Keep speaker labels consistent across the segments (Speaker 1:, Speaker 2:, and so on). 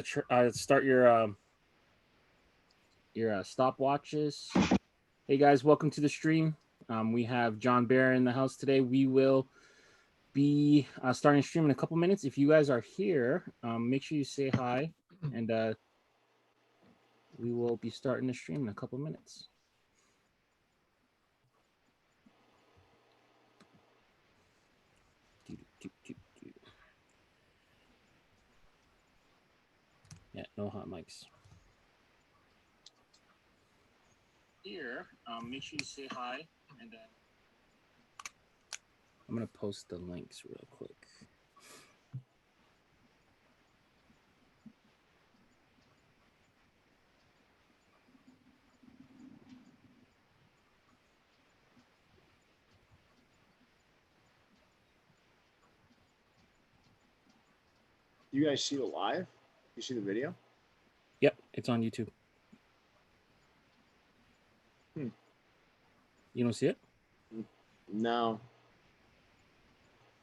Speaker 1: start your stopwatches. Hey guys, welcome to the stream. We have John Beare in the house today. We will be starting stream in a couple minutes. If you guys are here, make sure you say hi, and we will be starting the stream in a couple minutes. Yeah, no hot mics. Here, make sure you say hi, and I'm gonna post the links real quick.
Speaker 2: You guys see the live? You see the video?
Speaker 1: Yep, it's on YouTube. You don't see it?
Speaker 2: No.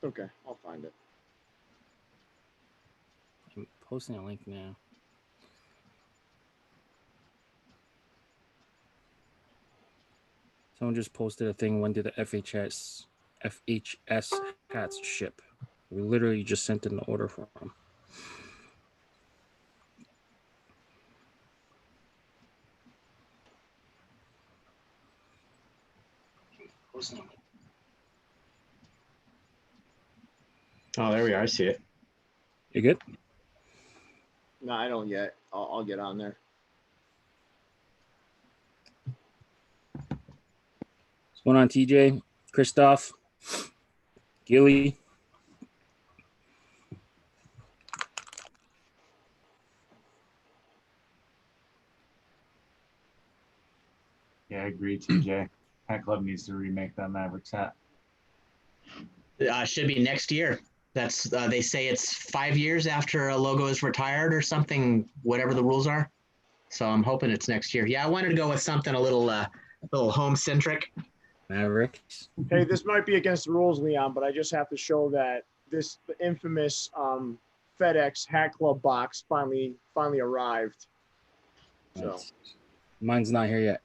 Speaker 2: Okay, I'll find it.
Speaker 1: I'm posting a link now. Someone just posted a thing. When did the FHS hats ship? We literally just sent in the order for them.
Speaker 3: Oh, there we are. I see it.
Speaker 1: You good?
Speaker 2: No, I don't yet. I'll get on there.
Speaker 1: What's going on, TJ? Christoph? Gilly?
Speaker 4: Yeah, I agree, TJ. Hat Club needs to remake that Mavericks hat.
Speaker 3: Should be next year. That's they say it's 5 years after a logo is retired or something, whatever the rules are. So I'm hoping it's next year. Yeah, I wanted to go with something a little home centric.
Speaker 1: Mavericks.
Speaker 2: Hey, this might be against the rules, Leon, but I just have to show that the infamous FedEx Hat Club box finally arrived. So
Speaker 1: Mine's not here yet.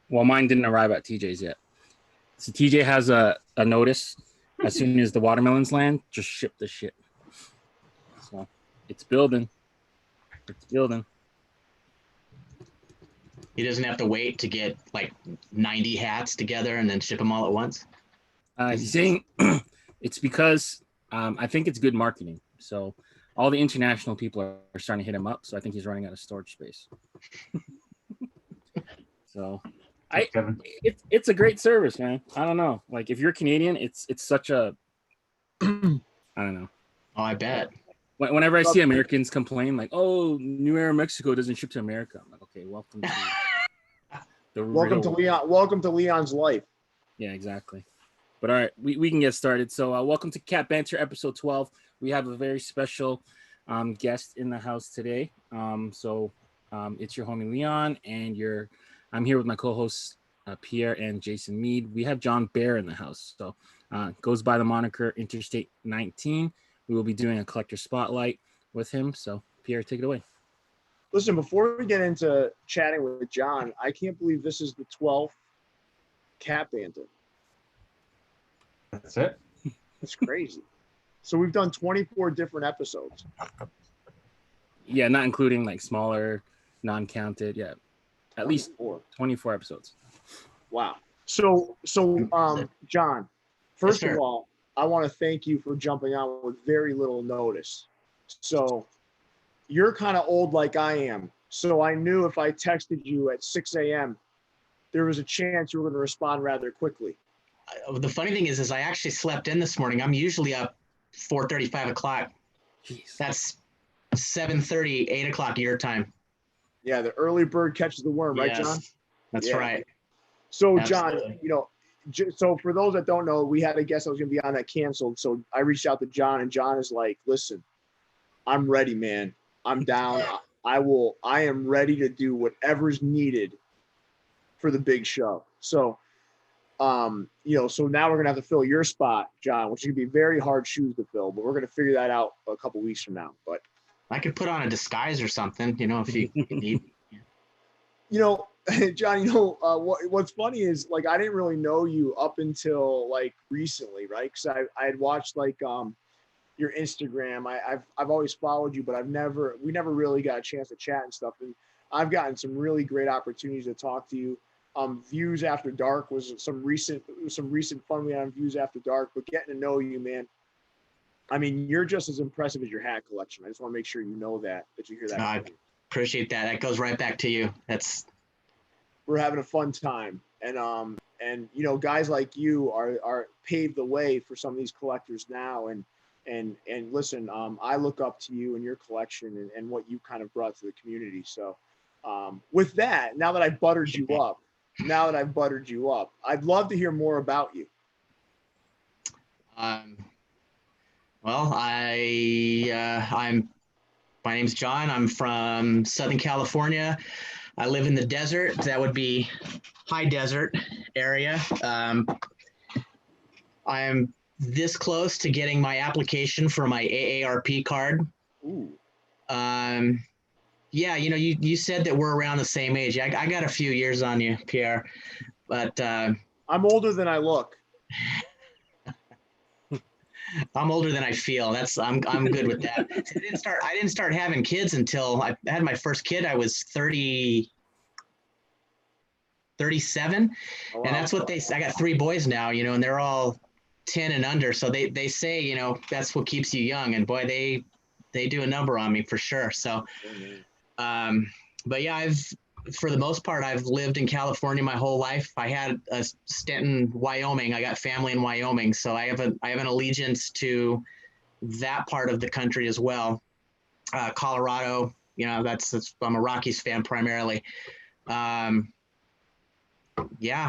Speaker 1: Well, mine didn't arrive at TJ's yet. So TJ has a notice. As soon as the watermelons land, just ship the shit. So it's building. It's building.
Speaker 3: He doesn't have to wait to get like 90 hats together and then ship them all at once.
Speaker 1: He's saying it's because I think it's good marketing. So all the international people are starting to hit him up. So I think he's running out of storage space. So it's a great service, man. I don't know. Like if you're Canadian, it's such a I don't know.
Speaker 3: Oh, I bet.
Speaker 1: Whenever I see Americans complain, like, "Oh, New Era Mexico doesn't ship to America," I'm like, "Okay, welcome to
Speaker 2: Leon. Welcome to Leon's life."
Speaker 1: Yeah, exactly. But all right, we can get started. So, welcome to Cat Banter, episode 12. We have a very special guest in the house today. It's your homie Leon, and I'm here with my co-hosts Pierre and Jason Mead. We have John Beare in the house, so goes by the moniker Interstate 19. We will be doing a collector spotlight with him. So, Pierre, take it away.
Speaker 2: Listen, before we get into chatting with John, I can't believe this is the 12th Cat Banter.
Speaker 4: That's it?
Speaker 2: That's crazy. So we've done 24 different episodes.
Speaker 1: Yeah, not including like smaller, non-counted. Yeah, at least 24 episodes.
Speaker 2: Wow. So John, first of all, I want to thank you for jumping on with very little notice. So you're kind of old like I am. So I knew if I texted you at 6 a.m., there was a chance you were going to respond rather quickly.
Speaker 3: The funny thing is I actually slept in this morning. I'm usually up 4:30, 5 o'clock.
Speaker 1: Jeez.
Speaker 3: That's 7:30, 8 o'clock your time.
Speaker 2: Yeah, the early bird catches the worm, right, John?
Speaker 3: That's right.
Speaker 2: So,
Speaker 3: Absolutely.
Speaker 2: John, so for those that don't know, we had a guest that was going to be on that canceled. So I reached out to John, and John is like, "Listen, I'm ready, man. I'm down. I am ready to do whatever's needed for the big show." So, so now we're going to have to fill your spot, John, which is going to be very hard shoes to fill, but we're going to figure that out a couple weeks from now. But
Speaker 3: I could put on a disguise or something, if you need.
Speaker 2: You know, John, what's funny is like I didn't really know you up until like recently, right? Because I had watched like your Instagram. I've always followed you, but we never really got a chance to chat and stuff. And I've gotten some really great opportunities to talk to you. Views After Dark was some recent fun we had on Views After Dark, but getting to know you, man. I mean, you're just as impressive as your hat collection. I just want to make sure you know that you hear that.
Speaker 3: I appreciate that. That goes right back to you.
Speaker 2: We're having a fun time, and guys like you are paved the way for some of these collectors now. And listen, I look up to you and your collection and what you kind of brought to the community. So, with that, now that I've buttered you up, I'd love to hear more about you.
Speaker 3: Well, my name's John. I'm from Southern California. I live in the desert. That would be high desert area. I'm this close to getting my application for my AARP card.
Speaker 2: Ooh.
Speaker 3: Yeah, you said that we're around the same age. I got a few years on you, Pierre, but
Speaker 2: I'm older than I look.
Speaker 3: I'm older than I feel. I'm good with that. I didn't start having kids until I had my first kid. I was 37.
Speaker 2: Oh, wow.
Speaker 3: And that's what I got 3 boys now, and they're all 10 and under. So they say, that's what keeps you young. And boy, they do a number on me for sure. So, but yeah, for the most part, I've lived in California my whole life. I had a stint in Wyoming. I got family in Wyoming, so I have an allegiance to that part of the country as well. Colorado, I'm a Rockies fan primarily. Yeah,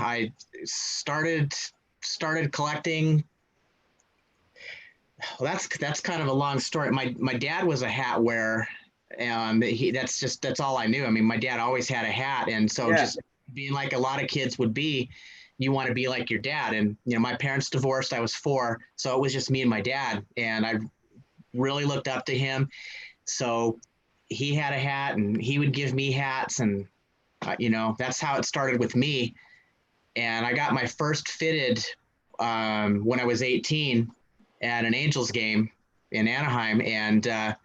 Speaker 3: I started collecting. Well, that's kind of a long story. My dad was a hat wearer. That's all I knew. I mean, my dad always had a hat, and so just being like a lot of kids would be, you want to be like your dad. And my parents divorced. I was 4, so it was just me and my dad, and I really looked up to him. So he had a hat, and he would give me hats, and that's how it started with me. And I got my first fitted when I was 18 at an Angels game in Anaheim, and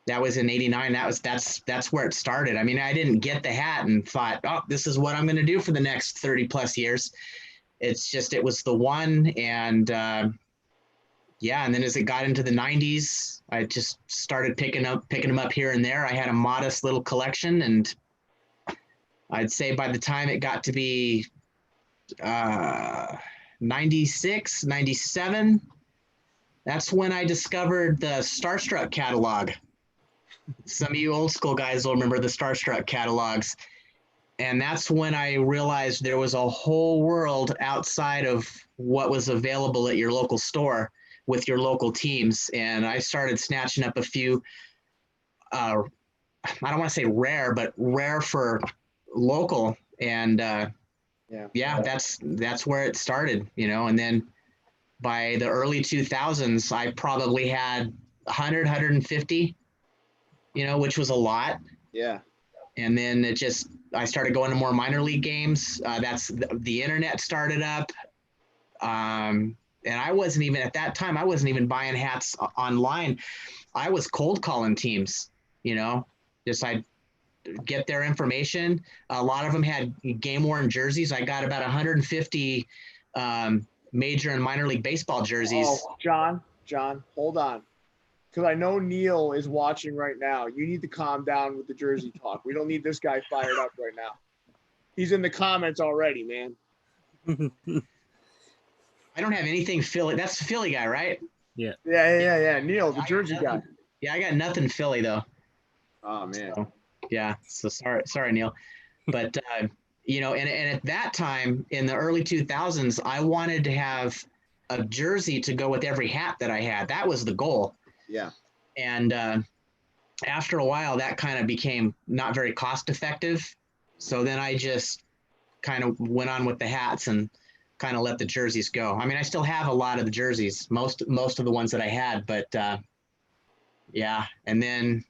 Speaker 3: that was in '89. That's where it started. I mean, I didn't get the hat and thought, oh, this is what I'm going to do for the next 30 plus years. It was the one. And yeah. And then as it got into the 90s, I just started picking them up here and there. I had a modest little collection, and I'd say by the time it got to be 96, 97, that's when I discovered the Starstruck catalog. Some of you old school guys will remember the Starstruck catalogs. And that's when I realized there was a whole world outside of what was available at your local store with your local teams. And I started snatching up a few, I don't want to say rare, but rare for local. And that's where it started, and then by the early 2000s, I probably had 100, 150, which was a lot.
Speaker 2: Yeah.
Speaker 3: And then I started going to more minor league games. The internet started up. And I wasn't even at that time, I wasn't even buying hats online. I was cold calling teams, I'd get their information. A lot of them had game worn jerseys. I got about 150 major and minor league baseball jerseys.
Speaker 2: Oh, John, hold on. Because I know Neil is watching right now. You need to calm down with the jersey talk. We don't need this guy fired up right now. He's in the comments already, man.
Speaker 3: I don't have anything Philly. That's the Philly guy, right?
Speaker 1: Yeah.
Speaker 2: Neil, the jersey guy.
Speaker 3: Yeah, I got nothing Philly though.
Speaker 2: Oh man.
Speaker 3: So, yeah. So sorry, Neil. But and at that time in the early 2000s, I wanted to have a jersey to go with every hat that I had. That was the goal.
Speaker 2: Yeah.
Speaker 3: And after a while, that kind of became not very cost effective. So then I just kind of went on with the hats and kind of let the jerseys go. I mean, I still have a lot of the jerseys, most of the ones that I had, but yeah. And then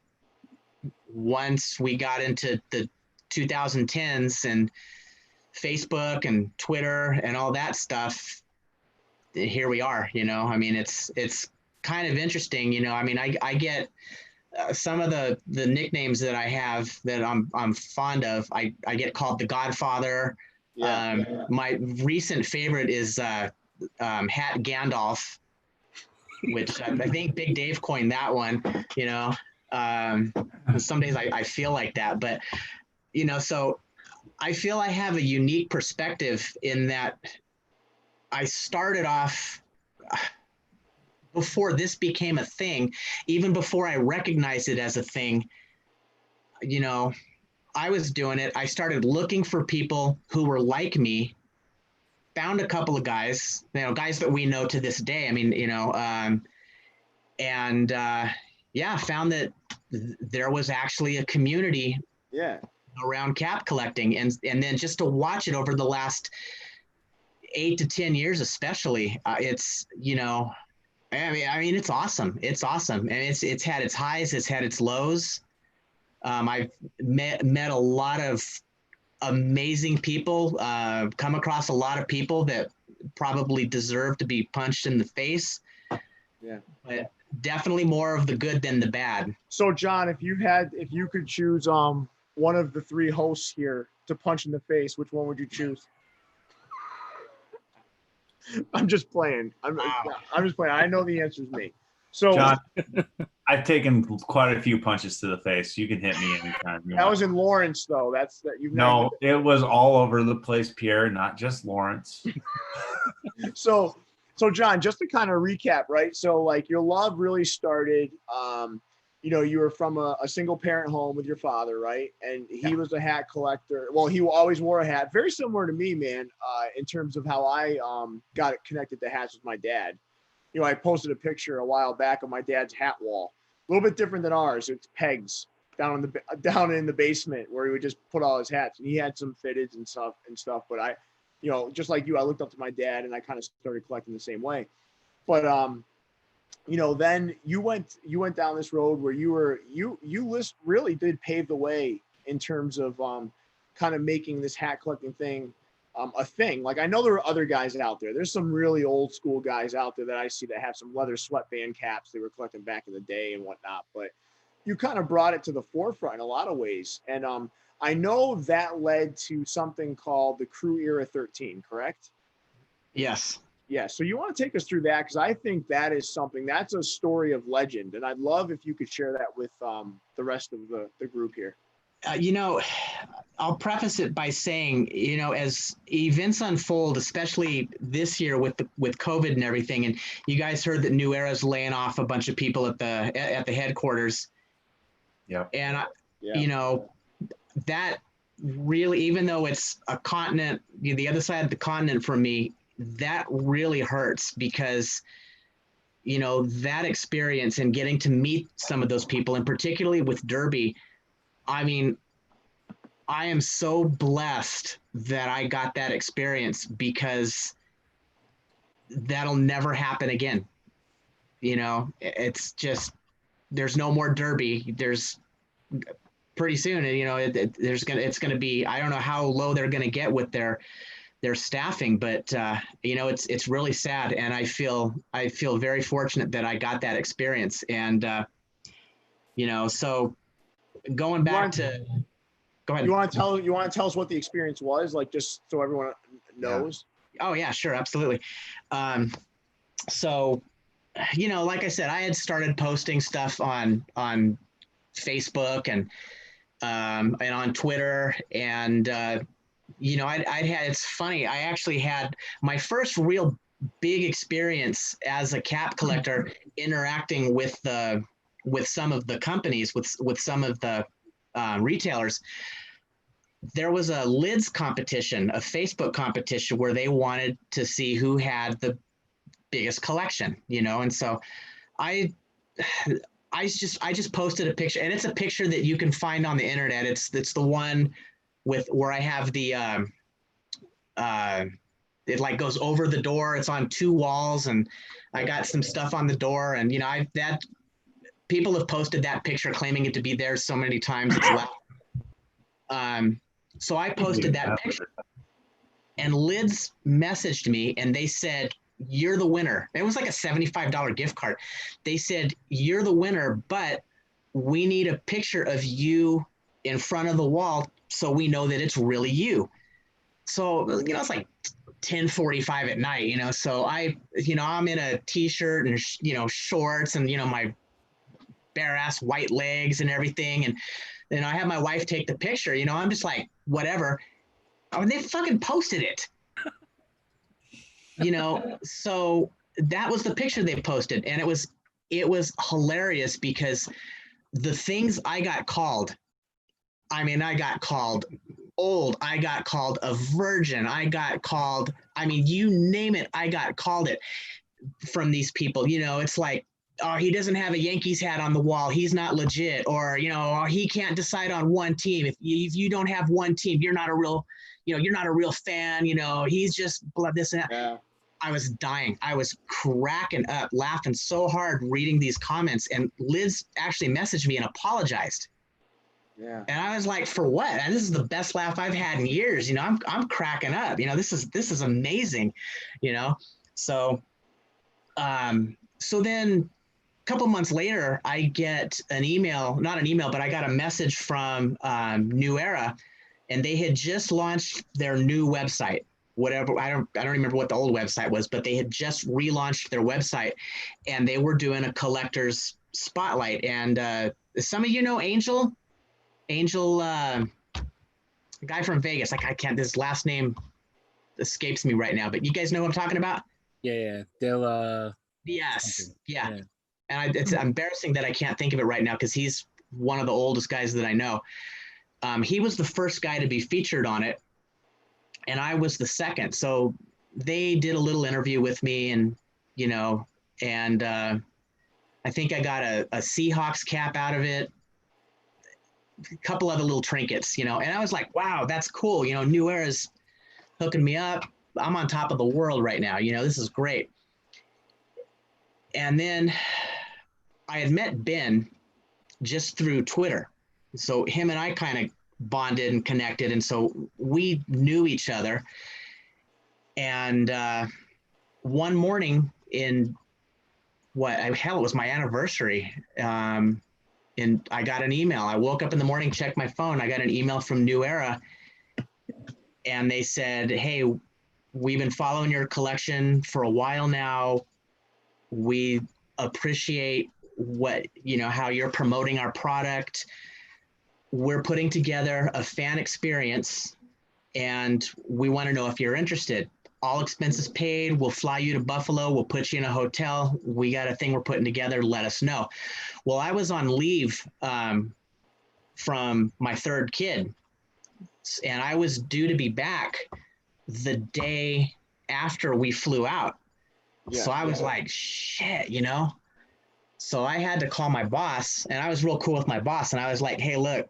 Speaker 3: once we got into the 2010s and Facebook and Twitter and all that stuff, here we are. I mean, it's kind of interesting. I mean, I get some of the nicknames that I have that I'm fond of. I get called the Godfather.
Speaker 2: Yeah.
Speaker 3: My recent favorite is Hat Gandalf, which I think Big Dave coined that one. Some days I feel like that, but so I feel I have a unique perspective in that I started off before this became a thing, even before I recognized it as a thing. I was doing it. I started looking for people who were like me, found a couple of guys, guys that we know to this day. I mean, found that there was actually a community around cap collecting, and then just to watch it over the last 8 to 10 years, especially, it's I mean, it's awesome. It's awesome, and it's had its highs, it's had its lows. I've met a lot of amazing people, come across a lot of people that probably deserve to be punched in the face.
Speaker 2: Yeah.
Speaker 3: But definitely more of the good than the bad.
Speaker 2: So John, if you could choose one of the 3 hosts here to punch in the face, which one would you choose? I'm just playing. I'm just playing. I know the answer is me. So
Speaker 4: John, I've taken quite a few punches to the face. You can hit me anytime.
Speaker 2: That was in Lawrence, though.
Speaker 4: No, it was all over the place, Pierre, not just Lawrence.
Speaker 2: So John, just to kind of recap, right? So like your love really started, you were from a single parent home with your father, right? And he was a hat collector. Well, he always wore a hat. Very similar to me, man, in terms of how I got connected to hats with my dad. I posted a picture a while back of my dad's hat wall. A little bit different than ours. It's pegs down in the basement where he would just put all his hats. And he had some fitteds and stuff. But I, just like you, I looked up to my dad and I kind of started collecting the same way. But then you went down this road where you really did pave the way in terms of kind of making this hat collecting thing a thing. Like I know there are other guys out there. There's some really old school guys out there that I see that have some leather sweatband caps they were collecting back in the day and whatnot. But you kind of brought it to the forefront in a lot of ways. And I know that led to something called the Crew Era 13, correct?
Speaker 3: Yes.
Speaker 2: Yeah. So you want to take us through that? Because I think that's a story of legend. And I'd love if you could share that with the rest of the group here.
Speaker 3: I'll preface it by saying, as events unfold, especially this year with COVID and everything, and you guys heard that New Era's laying off a bunch of people at the headquarters.
Speaker 4: Yeah.
Speaker 3: And that really, even though it's a continent, the other side of the continent from me, that really hurts because that experience and getting to meet some of those people, and particularly with Derby. I mean, I am so blessed that I got that experience because that'll never happen again. It's just, there's no more Derby. There's pretty soon, and it's going to be, I don't know how low they're going to get with their staffing, but it's really sad. And I feel very fortunate that I got that experience. And, so going back to, go ahead.
Speaker 2: You want to tell us what the experience was, like, just so everyone knows?
Speaker 3: Yeah. Oh yeah, sure. Absolutely. So, like I said, I had started posting stuff on Facebook and on Twitter, and I'd had, it's funny, I actually had my first real big experience as a cap collector interacting with some of the companies, with some of the retailers. There was a lids competition, a Facebook competition, where they wanted to see who had the biggest collection, and so I just posted a picture, and it's a picture that you can find on the internet. It's the one where I have the it like goes over the door. It's on 2 walls, and I got some stuff on the door, and that people have posted that picture claiming it to be theirs so many times. It's left. So I posted that picture, and Lids messaged me and they said, "You're the winner." It was like a $75 gift card. They said, "You're the winner, but we need a picture of you in front of the wall so we know that it's really you." So, it's like 10:45 at night, so I'm in a t-shirt and, shorts and, my bare ass white legs and everything. And then I have my wife take the picture, I'm just like, whatever. Oh, and they fucking posted it, so that was the picture they posted. And it was hilarious because the things I got called, I got called old, I got called a virgin, I got called, you name it, I got called it from these people. It's like, oh, he doesn't have a Yankees hat on the wall, he's not legit, or oh, he can't decide on one team. If you don't have one team, you're not a real, you're not a real fan. He's just this and that. Yeah. I was dying. I was cracking up, laughing so hard reading these comments. And Liz actually messaged me and apologized. Yeah. And I was like, for what? And this is the best laugh I've had in years. I'm cracking up. This is amazing. So so then a couple months later, I get an email, not an email, but I got a message from New Era, and they had just launched their new website. Whatever, I don't remember what the old website was, but they had just relaunched their website, and they were doing a collector's spotlight. And some of Angel, a guy from Vegas. Like, I can't, his last name escapes me right now, but you guys know who I'm talking about?
Speaker 1: Yeah. They'll
Speaker 3: yes. Yeah. And it's embarrassing that I can't think of it right now because he's one of the oldest guys that I know. He was the first guy to be featured on it, and I was the second. So they did a little interview with me, and and I think I got a Seahawks cap out of it, a couple other little trinkets, and I was like, wow, that's cool. New Era's hooking me up. I'm on top of the world right now. This is great. And then I had met Ben just through Twitter. So him and I kind of bonded and connected. And so we knew each other. And one morning in it was my anniversary. And I got an email. I woke up in the morning, checked my phone. I got an email from New Era. And they said, "Hey, we've been following your collection for a while now. We appreciate how you're promoting our product. We're putting together a fan experience, and we want to know if you're interested. All expenses paid. We'll fly you to Buffalo. We'll put you in a hotel. We got a thing we're putting together. Let us know." Well, I was on leave from my third kid, and I was due to be back the day after we flew out. Yeah, so I was like, shit, So I had to call my boss, and I was real cool with my boss. And I was like, "Hey, look,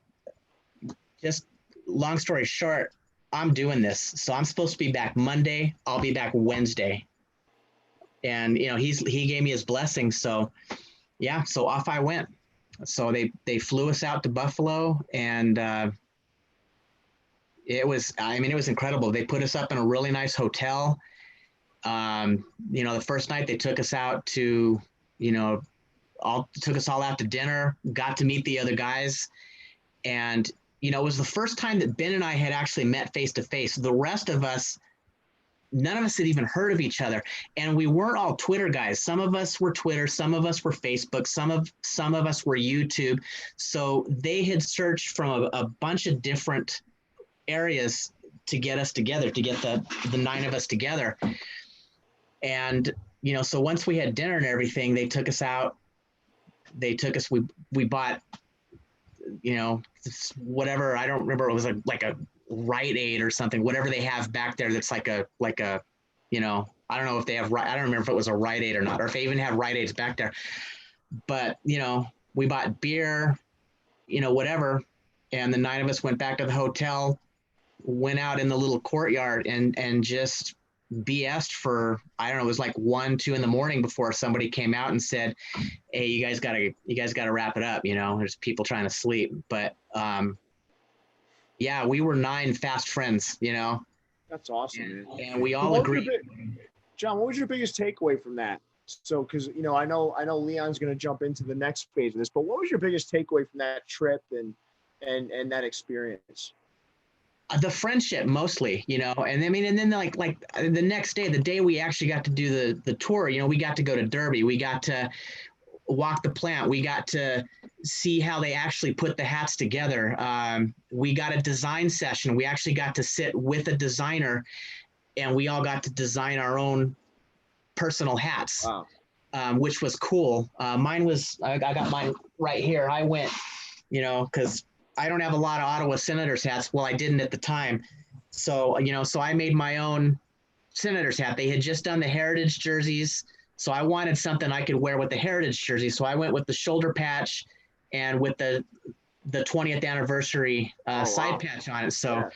Speaker 3: just long story short, I'm doing this. So I'm supposed to be back Monday. I'll be back Wednesday." And, he gave me his blessing. So yeah, so off I went. So they flew us out to Buffalo, and it was incredible. They put us up in a really nice hotel. The first night they took us out to, took us all out to dinner, got to meet the other guys. And, it was the first time that Ben and I had actually met face to face. The rest of us, none of us had even heard of each other. And we weren't all Twitter guys. Some of us were Twitter, some of us were Facebook, some of us were YouTube. So they had searched from a bunch of different areas to get us together, to get the nine of us together. And, so once we had dinner and everything, they took us out. We bought, whatever, I don't remember, it was like a Rite Aid or something, whatever they have back there. That's like a, I don't know if they have, I don't remember if it was a Rite Aid or not, or if they even have Rite Aids back there. But, we bought beer, whatever. And the nine of us went back to the hotel, went out in the little courtyard and just BS'd for, I don't know, it was like 1, 2 in the morning before somebody came out and said, hey, you guys gotta wrap it up. There's people trying to sleep. But yeah, we were 9 fast friends,
Speaker 2: That's awesome, man.
Speaker 3: and we all
Speaker 2: What was your
Speaker 3: agreed.
Speaker 2: John, what was your biggest takeaway from that? So, because I know Leon's going to jump into the next phase of this, but what was your biggest takeaway from that trip and that experience?
Speaker 3: The friendship mostly, and then like the next day, the day we actually got to do the tour, we got to go to Derby, we got to walk the plant, we got to see how they actually put the hats together. We got a design session. We actually got to sit with a designer, and we all got to design our own personal hats.
Speaker 2: Wow.
Speaker 3: Which was cool. Mine was, I got mine right here. I went, because I don't have a lot of Ottawa Senators hats. Well, I didn't at the time. So, so I made my own Senators hat. They had just done the Heritage jerseys. So I wanted something I could wear with the Heritage jersey. So I went with the shoulder patch and with the 20th anniversary side patch on it. So,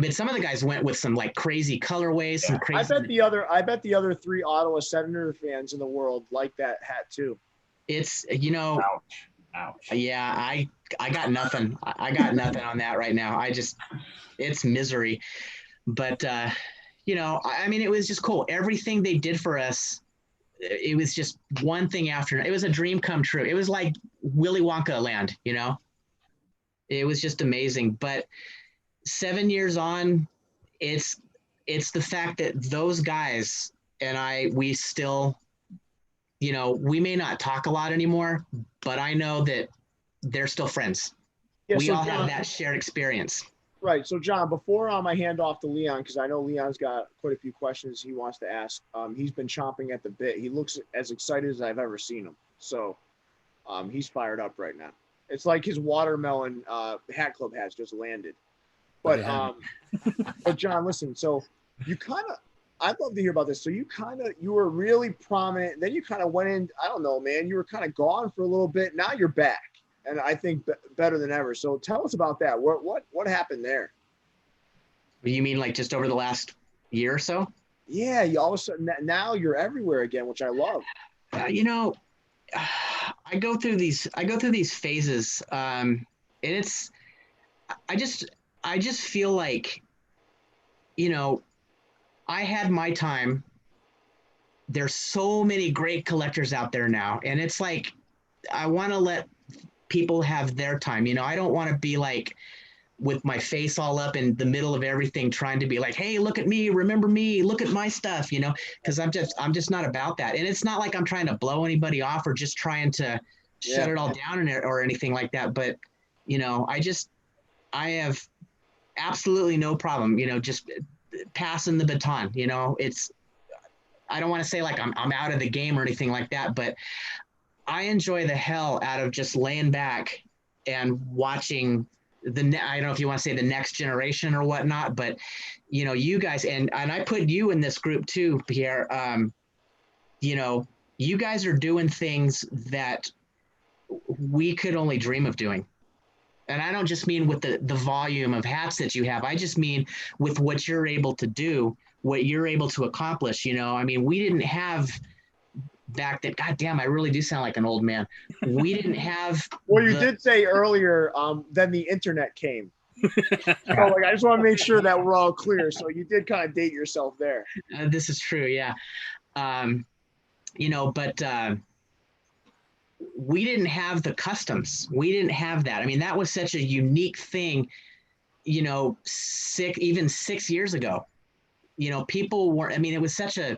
Speaker 3: but some of the guys went with some like crazy colorways, some crazy.
Speaker 2: I bet the other 3 Ottawa Senator fans in the world like that hat too.
Speaker 3: It's
Speaker 4: Ouch.
Speaker 3: Yeah, I got nothing. I got nothing on that right now. It's misery. But it was just cool. Everything they did for us, it was just one thing after. It was a dream come true. It was like Willy Wonka land, It was just amazing. But 7 years on, it's the fact that those guys and we still, we may not talk a lot anymore, but I know that they're still friends. Yeah, we all have that shared experience.
Speaker 2: Right. So, John, before I hand off to Leon, because I know Leon's got quite a few questions he wants to ask. He's been chomping at the bit. He looks as excited as I've ever seen him. So he's fired up right now. It's like his watermelon hat club has just landed. But but John, listen, so you I'd love to hear about this. So you were really prominent. Then you kind of went in, I don't know, man, you were kind of gone for a little bit. Now you're back. And I think better than ever. So tell us about that. What happened there?
Speaker 3: You mean like just over the last year or so?
Speaker 2: Yeah, you all of a sudden now you're everywhere again, which I love.
Speaker 3: I go through these phases, and it's I just feel like, I had my time. There's so many great collectors out there now, and it's like I want to let people have their time. I don't want to be like with my face all up in the middle of everything, trying to be like, hey, look at me, remember me, look at my stuff, because I'm just not about that. And it's not like I'm trying to blow anybody off or just trying to shut it all down or anything like that. But, I have absolutely no problem, just passing the baton. I don't want to say like I'm out of the game or anything like that, but I enjoy the hell out of just laying back and watching I don't know if you want to say the next generation or whatnot, but you guys, and I put you in this group too, Pierre. You guys are doing things that we could only dream of doing. And I don't just mean with the volume of hats that you have. I just mean with what you're able to do, what you're able to accomplish. We didn't have back then. God damn, I really do sound like an old man. We didn't have.
Speaker 2: Well, you did say earlier, then the internet came. So I just want to make sure that we're all clear. So you did kind of date yourself there.
Speaker 3: This is true, yeah. But we didn't have the customs. We didn't have that. That was such a unique thing. Even 6 years ago. People weren't. It was such a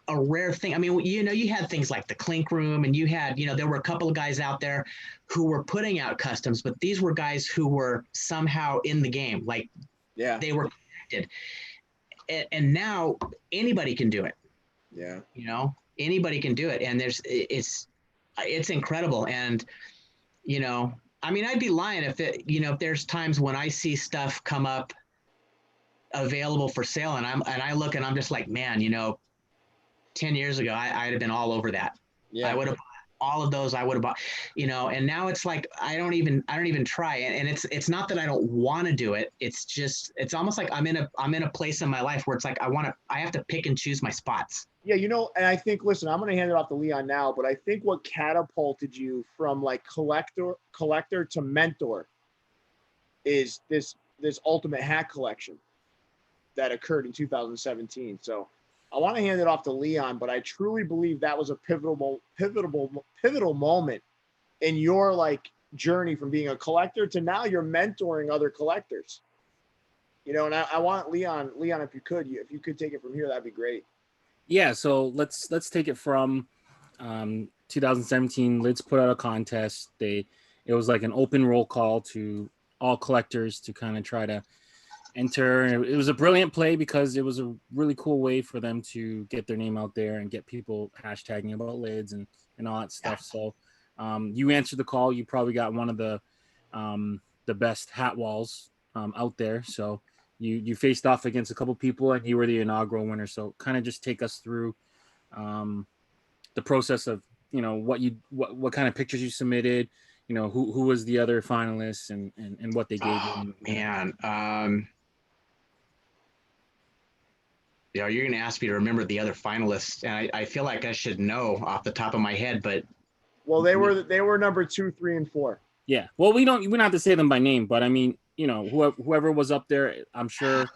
Speaker 3: rare thing. You had things like the Clink Room, and you had, there were a couple of guys out there who were putting out customs, but these were guys who were somehow in the game. Like, they were connected. And now anybody can do it.
Speaker 2: Yeah.
Speaker 3: Anybody can do it. And it's incredible. And, I'd be lying if there's times when I see stuff come up available for sale and I look and I'm just like, man, 10 years ago, I'd have been all over that.
Speaker 2: Yeah.
Speaker 3: I would have all of those I would have bought, and now it's like, I don't even try. And it's not that I don't want to do it. It's just, it's almost like I'm in a place in my life where it's like, I have to pick and choose my spots.
Speaker 2: Yeah, and I think, listen, I'm going to hand it off to Leon now, but I think what catapulted you from like collector to mentor is this ultimate hat collection that occurred in 2017. So I want to hand it off to Leon, but I truly believe that was a pivotal moment in your like journey from being a collector to now you're mentoring other collectors. And I want Leon, if you could take it from here, that'd be great.
Speaker 1: Yeah, so let's take it from 2017. Lids put out a contest. It was like an open roll call to all collectors to kind of try to enter. It was a brilliant play because it was a really cool way for them to get their name out there and get people hashtagging about lids and all that stuff. So you answered the call. You probably got one of the best hat walls out there. So you faced off against a couple people and you were the inaugural winner. So kind of just take us through the process of, what kind of pictures you submitted, who was the other finalists and what they gave you.
Speaker 3: Man. You're going to ask me to remember the other finalists, and I feel like I should know off the top of my head, but.
Speaker 2: Well, they were number 2, 3, and 4.
Speaker 1: Yeah. Well, we don't have to say them by name, but I mean, whoever was up there, I'm sure.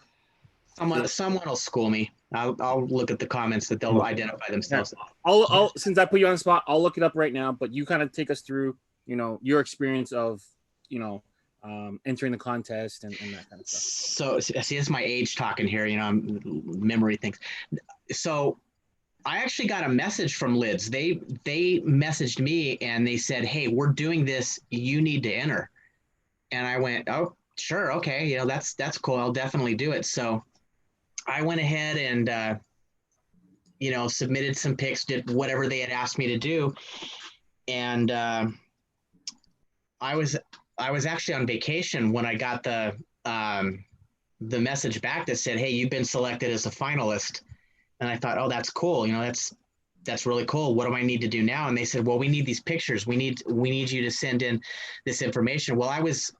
Speaker 3: Someone will school me. I'll look at the comments that they'll identify themselves.
Speaker 1: I'll since I put you on the spot, I'll look it up right now. But you kind of take us through, your experience of, entering the contest and that kind of stuff.
Speaker 3: So see, it's my age talking here. Memory things. So I actually got a message from Lids. They messaged me and they said, "Hey, we're doing this. You need to enter." And I went, "Oh, sure, okay. That's cool. I'll definitely do it." So I went ahead and submitted some pics, did whatever they had asked me to do, and I was actually on vacation when I got the message back that said, "Hey, you've been selected as a finalist." And I thought, "Oh, that's cool. That's really cool. What do I need to do now?" And they said, "Well, we need these pictures. We need you to send in this information." Well, I was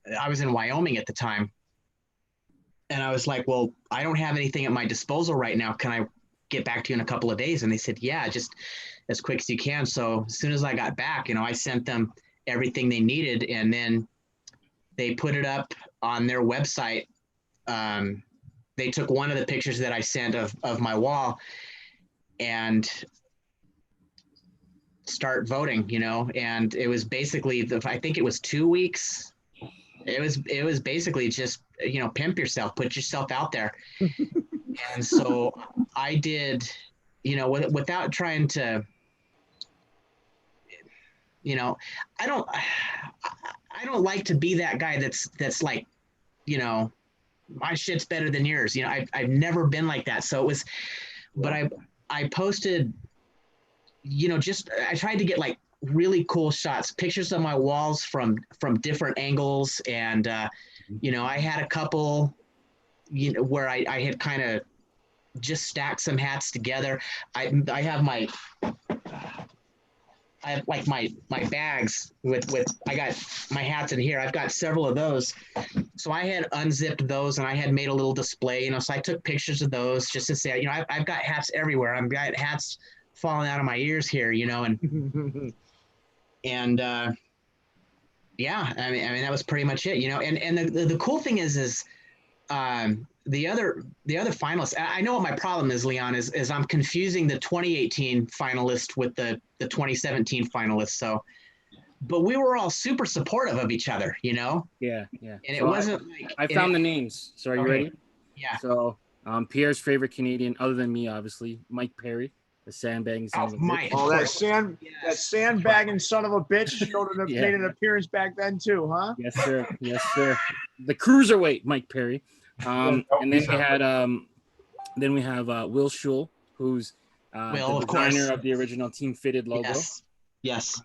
Speaker 3: in Wyoming at the time. And I was like, "Well, I don't have anything at my disposal right now. Can I get back to you in a couple of days?" And they said, "Yeah, just as quick as you can." So as soon as I got back, I sent them everything they needed, and then they put it up on their website. They took one of the pictures that I sent of my wall and start voting, and it was basically I think it was 2 weeks. It was basically just, pimp yourself, put yourself out there. And so I did, without trying to, I don't like to be that guy that's like, my shit's better than yours. I've never been like that. So it was, but I posted, I tried to get like really cool shots, pictures of my walls from different angles. And, I had a couple, where I had kind of just stacked some hats together. I have like my bags with I got my hats in here. I've got several of those. So I had unzipped those and I had made a little display, so I took pictures of those just to say, I've got hats everywhere. I've got hats falling out of my ears here, and yeah, I mean that was pretty much it, and the cool thing is the other finalists. I know what my problem is, Leon, is I'm confusing the 2018 finalist with the 2017 finalists. So, but we were all super supportive of each other,
Speaker 1: Yeah.
Speaker 3: And it wasn't
Speaker 1: I found the names. So are you ready?
Speaker 3: Yeah.
Speaker 1: So Pierre's favorite Canadian, other than me, obviously, Mike Perry, the sandbagging son of a bitch.
Speaker 2: Oh, that sandbagging son of a bitch made an appearance back then too, huh?
Speaker 1: Yes, sir. Yes, sir. The cruiserweight Mike Perry. And then we have Will Schul, who's the designer of the original Team Fitted logo.
Speaker 3: Yes.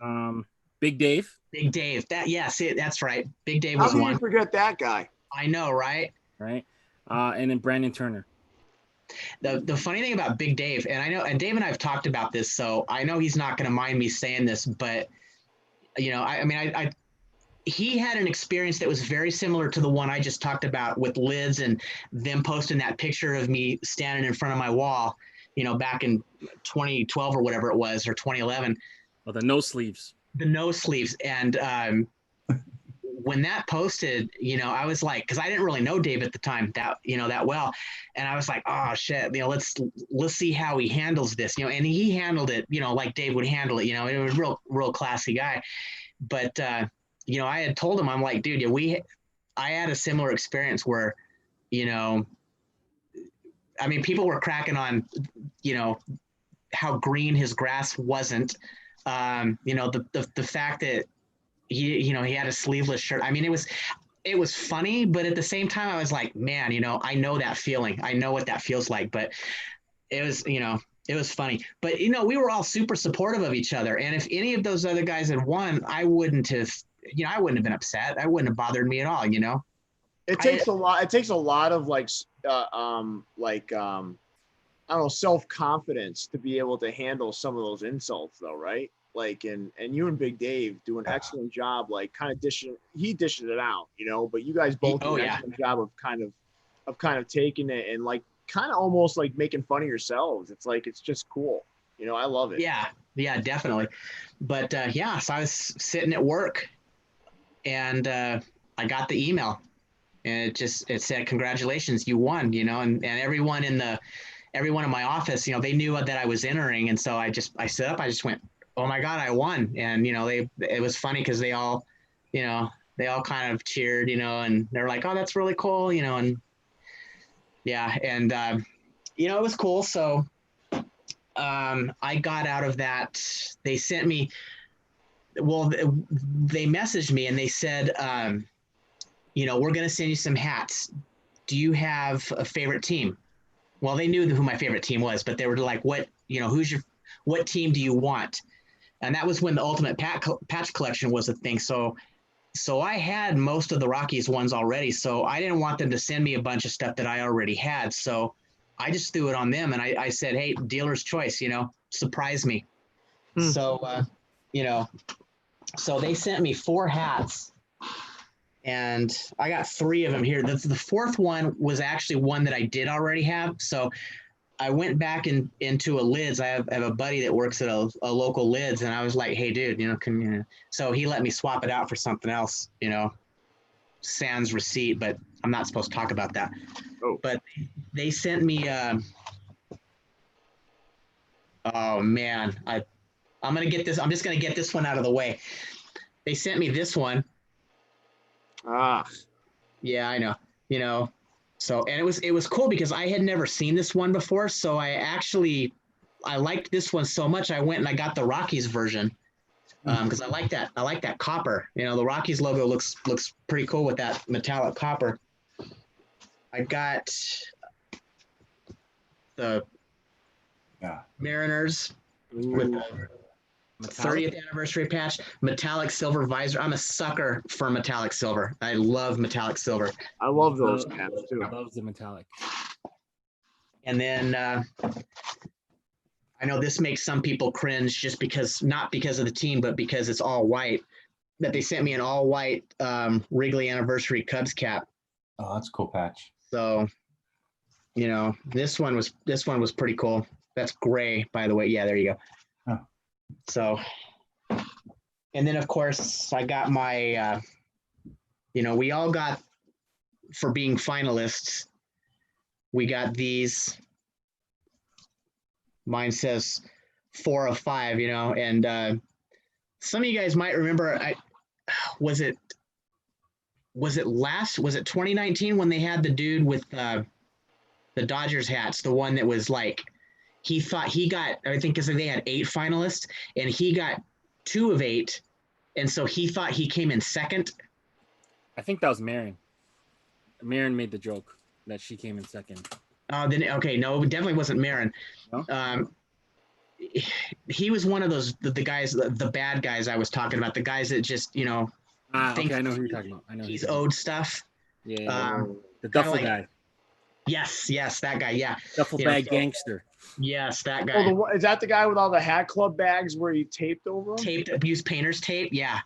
Speaker 1: Big Dave.
Speaker 3: Big Dave. That's right. Big Dave was one.
Speaker 2: How do you forget that guy?
Speaker 3: I know, right?
Speaker 1: Right. And then Brandon Turner.
Speaker 3: The funny thing about Big Dave, and I know, and Dave and I have talked about this, so I know he's not going to mind me saying this, but I mean, he had an experience that was very similar to the one I just talked about with lids and them posting that picture of me standing in front of my wall, back in 2012 or whatever it was, or 2011.
Speaker 1: Oh, the no sleeves.
Speaker 3: The no sleeves. And when that posted, I was like, because I didn't really know Dave at the time that well. And I was like, oh shit, let's see how he handles this, and he handled it, like Dave would handle it, it was real classy guy. But, I had told him, I'm like, dude, I had a similar experience where, I mean, people were cracking on, how green his grass wasn't, the fact that he had a sleeveless shirt. I mean, it was funny, but at the same time, I was like, man, I know that feeling. I know what that feels like, but it was, it was funny. But, we were all super supportive of each other. And if any of those other guys had won, I wouldn't have been upset. That wouldn't have bothered me at all,
Speaker 2: It takes a lot. It takes a lot of I don't know, self-confidence to be able to handle some of those insults, though, right? Like, and you and Big Dave do an excellent job, like kind of dishing it out, but you guys both do an excellent job of kind of taking it and like kind of almost like making fun of yourselves. It's like, it's just cool. I love it.
Speaker 3: Yeah, definitely. But so I was sitting at work and I got the email and it said, congratulations, you won, and everyone in my office, they knew that I was entering. And so I stood up, I just went, oh my God, I won. And, it was funny because they all kind of cheered, and they're like, oh, that's really cool, and yeah. And, it was cool. So I got out of that. They sent me, they messaged me and they said, we're going to send you some hats. Do you have a favorite team? Well, they knew who my favorite team was, but they were like, what team do you want? And that was when the Ultimate Patch Collection was a thing. So I had most of the Rockies ones already. So I didn't want them to send me a bunch of stuff that I already had. So I just threw it on them. And I said, hey, dealer's choice, surprise me. So, so they sent me 4 hats. And I got 3 of them here. The 4th one was actually one that I did already have. So I went back into a lids. I have a buddy that works at a local lids, and I was like, hey, dude, so he let me swap it out for something else, sans receipt, but I'm not supposed to talk about that. Oh. But they sent me, oh man, I'm going to get this. I'm just going to get this one out of the way. They sent me this one. Yeah, I know, so, and it was cool because I had never seen this one before. So I liked this one so much. I went and I got the Rockies version because I like that copper, the Rockies logo looks pretty cool with that metallic copper. I got the Mariners with the 30th anniversary patch, metallic silver visor. I'm a sucker for metallic silver. I love metallic silver.
Speaker 2: I love those caps too.
Speaker 1: I love the metallic.
Speaker 3: And then I know this makes some people cringe just because, not because of the team, but because it's all white, that they sent me an all white Wrigley anniversary Cubs cap.
Speaker 4: Oh, that's a cool patch.
Speaker 3: So, this one was pretty cool. That's gray, by the way. Yeah, there you go.
Speaker 4: Oh.
Speaker 3: So, and then of course I got my, we all got, for being finalists, we got these. Mine says 4 of 5, and some of you guys might remember, was it 2019 when they had the dude with the Dodgers hats, the one that was like, he thought he got, I think because they had 8 finalists and he got 2 of 8. And so he thought he came in second.
Speaker 1: I think that was Marin. Marin made the joke that she came in second.
Speaker 3: Then okay, no, it definitely wasn't Marin.
Speaker 1: No?
Speaker 3: He was one of those the guys, the bad guys I was talking about, the guys that just think
Speaker 1: okay, I know who you're talking about. I know
Speaker 3: he's owed stuff.
Speaker 1: Yeah, the duffel guy.
Speaker 3: Yes, that guy. Yeah.
Speaker 1: Duffel bag gangster.
Speaker 3: Yes, that guy.
Speaker 2: Oh, is that the guy with all the hat club bags where he taped over them?
Speaker 3: Taped, abused painter's tape. Yeah.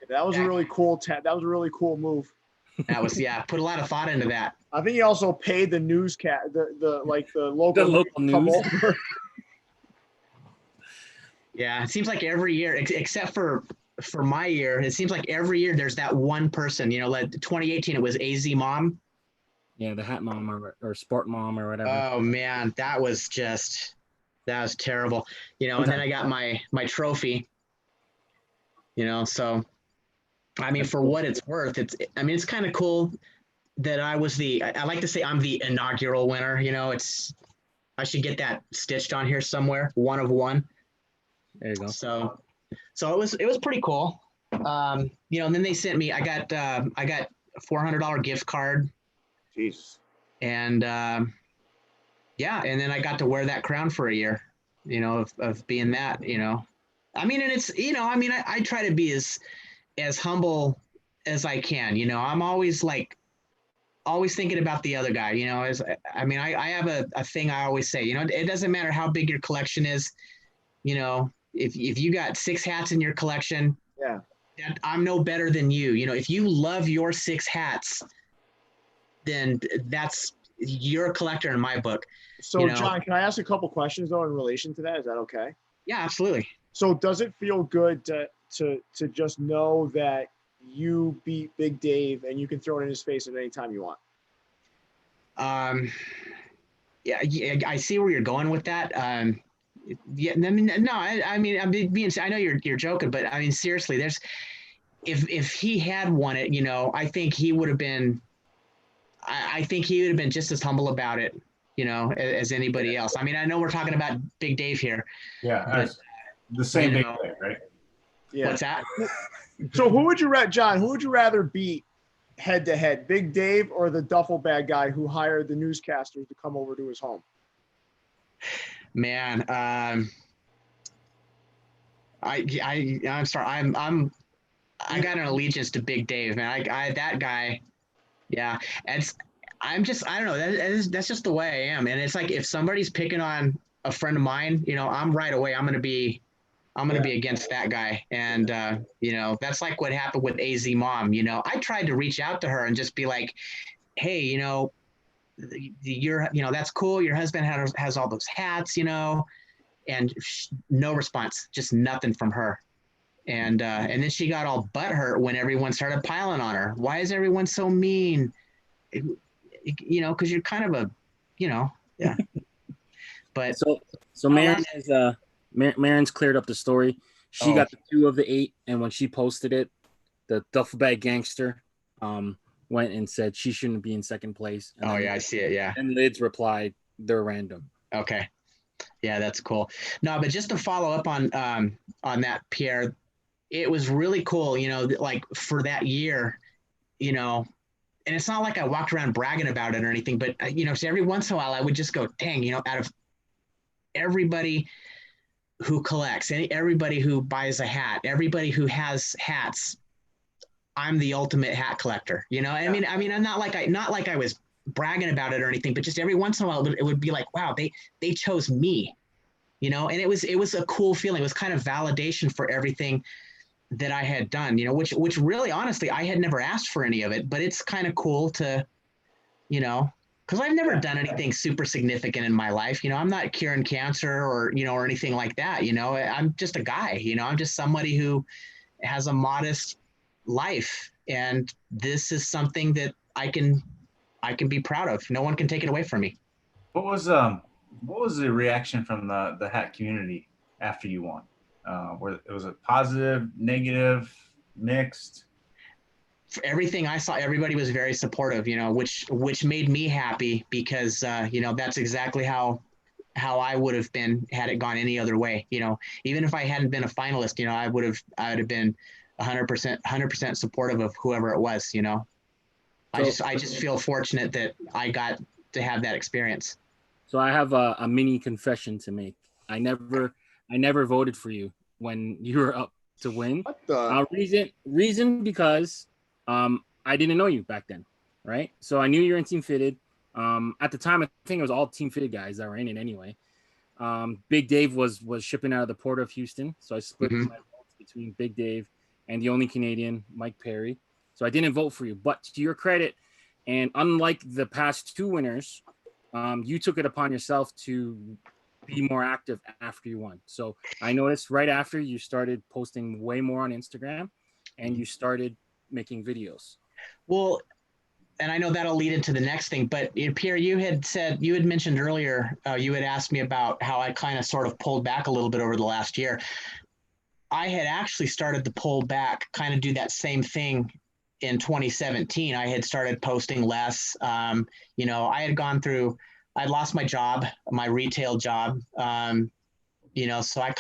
Speaker 2: That was a really cool. That was a really cool move.
Speaker 3: That was, put a lot of thought into that.
Speaker 2: I think he also paid the newscast, the local
Speaker 1: local
Speaker 2: news to come
Speaker 1: news.
Speaker 2: over.
Speaker 3: Yeah, it seems like every year, except for my year, it seems like every year there's that one person. Like 2018, it was AZ Mom.
Speaker 1: Yeah, the hat mom or sport mom or whatever.
Speaker 3: Oh man, that was terrible. And then I got my trophy. So I mean, for what it's worth, it's kind of cool that I was I like to say I'm the inaugural winner. I should get that stitched on here somewhere. One of one.
Speaker 1: There you go.
Speaker 3: So it was pretty cool. And then they sent me. I got a $400 gift card.
Speaker 2: Jeez.
Speaker 3: And and then I got to wear that crown for a year. Of being that. I mean, and it's I try to be as humble as I can. I'm always thinking about the other guy. I have a thing I always say. It doesn't matter how big your collection is. If you got 6 hats in your collection,
Speaker 2: yeah,
Speaker 3: I'm no better than you. If you love your 6 hats, then you're a collector in my book.
Speaker 2: So John, can I ask a couple questions though in relation to that? Is that okay?
Speaker 3: Yeah, absolutely.
Speaker 2: So does it feel good to just know that you beat Big Dave and you can throw it in his face at any time you want?
Speaker 3: Yeah, I see where you're going with that. Yeah, I mean, no, I mean, I'm being. I know you're joking, but I mean, seriously, if he had won it, I think he would have been. I think he would have been just as humble about it, as anybody else. I mean, I know we're talking about Big Dave here.
Speaker 4: Yeah,
Speaker 3: but,
Speaker 4: the same Big Dave, right?
Speaker 2: Yeah.
Speaker 3: What's that?
Speaker 2: So who would you John? Who would you rather beat head to head, Big Dave or the duffel bag guy who hired the newscasters to come over to his home?
Speaker 3: Man, I'm sorry. I got an allegiance to Big Dave, man. I that guy. Yeah, I don't know. That's just the way I am. And it's like if somebody's picking on a friend of mine, I'm right away. I'm gonna be against that guy. And that's like what happened with AZ Mom. I tried to reach out to her and just be like, hey, you're that's cool. Your husband has all those hats, and no response, just nothing from her. And then she got all butthurt when everyone started piling on her. Why is everyone so mean? Because you're kind of yeah. But
Speaker 1: so Marin's cleared up the story. She got the 2 of the 8, and when she posted it, the duffel bag gangster went and said she shouldn't be in second place. And
Speaker 3: I see it. Yeah.
Speaker 1: And Lids replied, "They're random."
Speaker 3: Okay. Yeah, that's cool. No, but just to follow up on that, Pierre, it was really cool, like for that year, and it's not like I walked around bragging about it or anything, but so every once in a while I would just go, dang, out of everybody who collects, everybody who buys a hat, everybody who has hats, I'm the ultimate hat collector. I mean, I'm not like I was bragging about it or anything, but just every once in a while it would be like, wow, they chose me, and it was a cool feeling. It was kind of validation for everything that I had done, which really, honestly, I had never asked for any of it, but it's kind of cool to, because I've never done anything super significant in my life. I'm not curing cancer or anything like that. I'm just a guy, I'm just somebody who has a modest life. And this is something that I can be proud of. No one can take it away from me.
Speaker 4: What was the reaction from the hat community after you won? Was it positive, negative, mixed?
Speaker 3: For everything I saw, everybody was very supportive, which made me happy because, that's exactly how I would have been had it gone any other way. Even if I hadn't been a finalist, I would have been 100% supportive of whoever it was, I just feel fortunate that I got to have that experience.
Speaker 1: So I have a mini confession to make. I never voted for you when you were up to win.
Speaker 2: What the?
Speaker 1: Reason because I didn't know you back then, right? So I knew you were in Team Fitted, At the time, I think it was all team fitted guys that were in it anyway. Big Dave was shipping out of the port of Houston, so I split my votes between Big Dave and the only Canadian, Mike Perry. So I didn't vote for you, but to your credit, and unlike the past two winners, you took it upon yourself to be more active after you won. So I noticed right after you started posting way more on Instagram, and you started making videos.
Speaker 3: Well, and I know that'll lead into the next thing, but Pierre, you had mentioned earlier, you had asked me about how I kind of sort of pulled back a little bit over the last year. I had actually started to pull back, kind of do that same thing in 2017. I had started posting less. You know, I'd lost my job, my retail job. You know, so I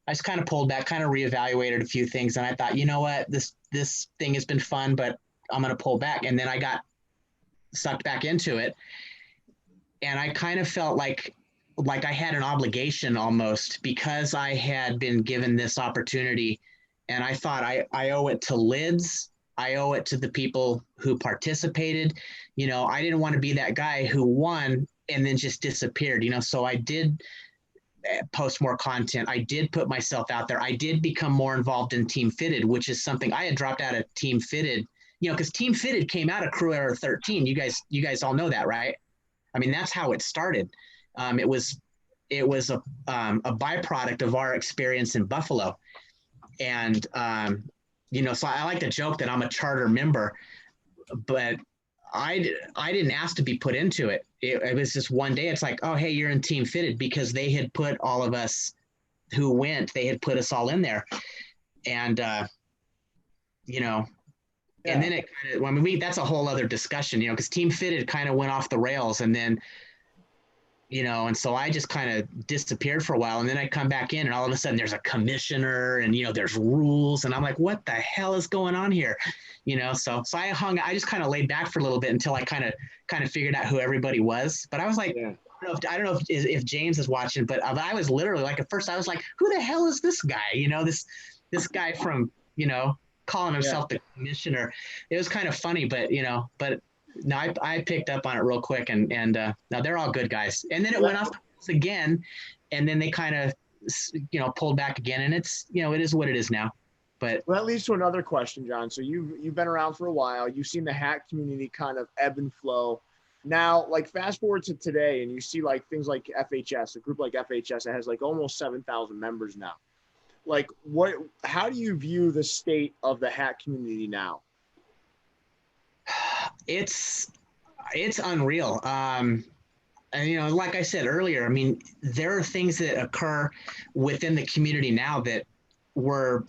Speaker 3: just kind of pulled back, kind of reevaluated a few things. And I thought, you know what, this thing has been fun, but I'm going to pull back. And then I got sucked back into it. And I kind of felt like I had an obligation almost, because I had been given this opportunity. And I thought I owe it to Lids. I owe it to the people who participated. You know, I didn't want to be that guy who won and then just disappeared, you know, so I did post more content. I did put myself out there. I did become more involved in Team Fitted, which is something I had dropped out of Team Fitted, you know, because Team Fitted came out of Crew Era 13. You guys all know that, right? I mean, that's how it started. It was a byproduct of our experience in Buffalo. And, you know, so I like to joke that I'm a charter member, but I didn't ask to be put into it. It was just one day, it's like, oh, hey, you're in Team Fitted, because they had put all of us who went, they had put us all in there. And, you know, yeah. And then it kind of, I mean, that's a whole other discussion, you know, because Team Fitted kind of went off the rails, and then, you know, and so I just kind of disappeared for a while, and then I come back in, and all of a sudden there's a commissioner, and, you know, there's rules, and I'm like, what the hell is going on here? You know, so I just kind of laid back for a little bit until I kind of figured out who everybody was. But I was like, yeah. I don't know if James is watching, but I was literally like, at first I was like, who the hell is this guy? You know, this guy from, you know, calling himself the commissioner. It was kind of funny, but, you know, but no, I picked up on it real quick, and now they're all good guys. And then it went off again, and then they kind of, you know, pulled back again, and it's, you know, it is what it is now. But
Speaker 2: well, that leads to another question, John. So you've been around for a while. You've seen the hack community kind of ebb and flow. Now, like, fast forward to today, and you see like things like FHS, a group like FHS that has like almost 7,000 members now. Like, how do you view the state of the hack community now?
Speaker 3: It's unreal. And, you know, like I said earlier, I mean, there are things that occur within the community now that were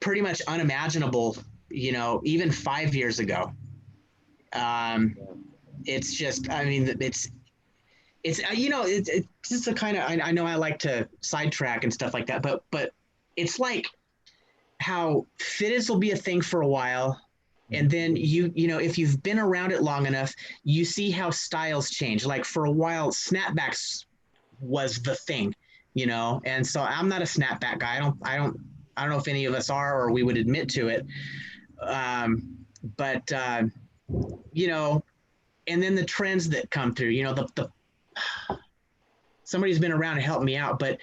Speaker 3: pretty much unimaginable, you know, even 5 years ago. It's just, I mean, it's you know, it's just a kind of, I know I like to sidetrack and stuff like that, but it's like how fitness will be a thing for a while. And then you know, if you've been around it long enough, you see how styles change. Like, for a while, snapbacks was the thing, you know. And so I'm not a snapback guy. I don't know if any of us are, or we would admit to it. But you know, and then the trends that come through, you know, the somebody's been around to help me out, but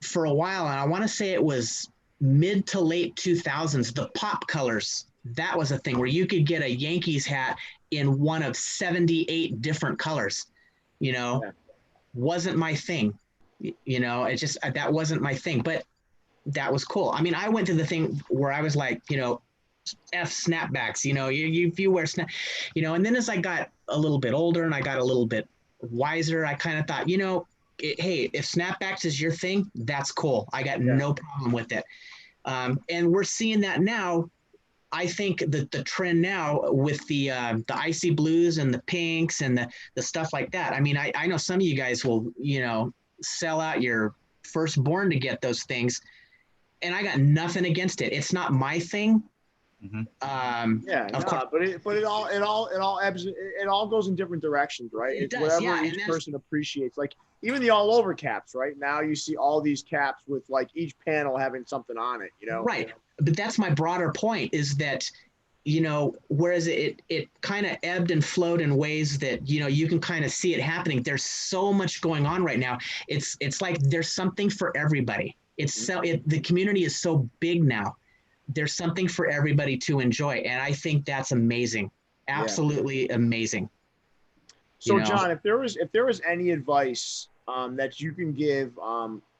Speaker 3: for a while, and I want to say it was mid to late 2000s, the pop colors. That was a thing where you could get a Yankees hat in one of 78 different colors, you know. Wasn't my thing, you know, it just, that wasn't my thing, but that was cool. I mean, I went to the thing where I was like, you know, F snapbacks, you know, you wear snap, you know, and then as I got a little bit older and I got a little bit wiser, I kind of thought, you know, hey, if snapbacks is your thing, that's cool. I got no problem with it. And we're seeing that now. I think that the trend now with the icy blues and the pinks and the stuff like that. I mean, I know some of you guys will, you know, sell out your firstborn to get those things, and I got nothing against it. It's not my thing.
Speaker 2: Mm-hmm. But it all ebbs. It all goes in different directions, right? It's whatever each person appreciates. Like, even the all over caps, right? Now you see all these caps with like each panel having something on it, you know?
Speaker 3: Right. But that's my broader point, is that whereas it kind of ebbed and flowed in ways that, you can kind of see it happening. There's so much going on right now. It's like there's something for everybody. The community is so big now. There's something for everybody to enjoy. And I think that's amazing. Absolutely amazing.
Speaker 2: So John, if there was any advice that you can give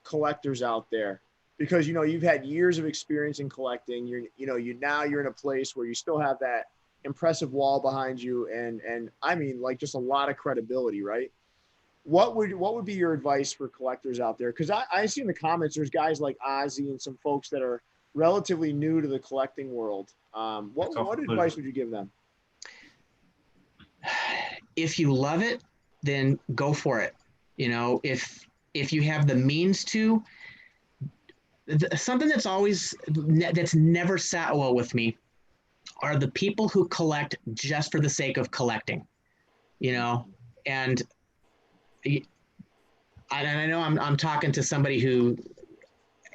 Speaker 2: collectors out there, because you've had years of experience in collecting, you're in a place where you still have that impressive wall behind you, and I mean, like, just a lot of credibility, right? What would be your advice for collectors out there? Because I see in the comments there's guys like Ozzy and some folks that are relatively new to the collecting world. What advice would you give them?
Speaker 3: If you love it, then go for it. If you have the means to, something that's never sat well with me are the people who collect just for the sake of collecting, and I know I'm talking to somebody who,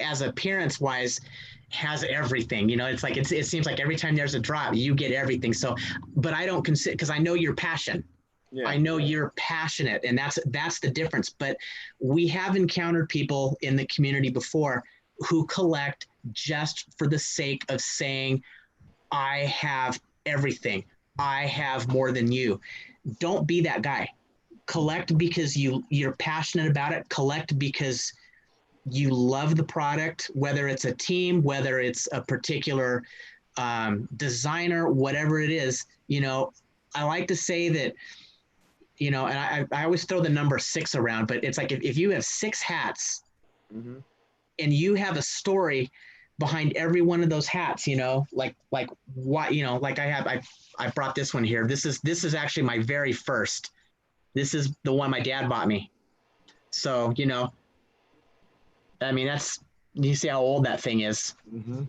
Speaker 3: as appearance wise, has everything. It's like it seems like every time there's a drop, you get everything. So, but I don't consider, because I know your passion. Yeah. I know you're passionate, and that's the difference. But we have encountered people in the community before who collect just for the sake of saying, I have everything. I have more than you. Don't be that guy. Collect because you're passionate about it. Collect because you love the product, whether it's a team, whether it's a particular designer, whatever it is. I like to say that, and I always throw the number 6 around, but it's like if you have 6 hats, mm-hmm. and you have a story behind every one of those hats, like what, like I brought this one here. This is actually my very first. This is the one my dad bought me. So, I mean, you see how old that thing is. Mm-hmm.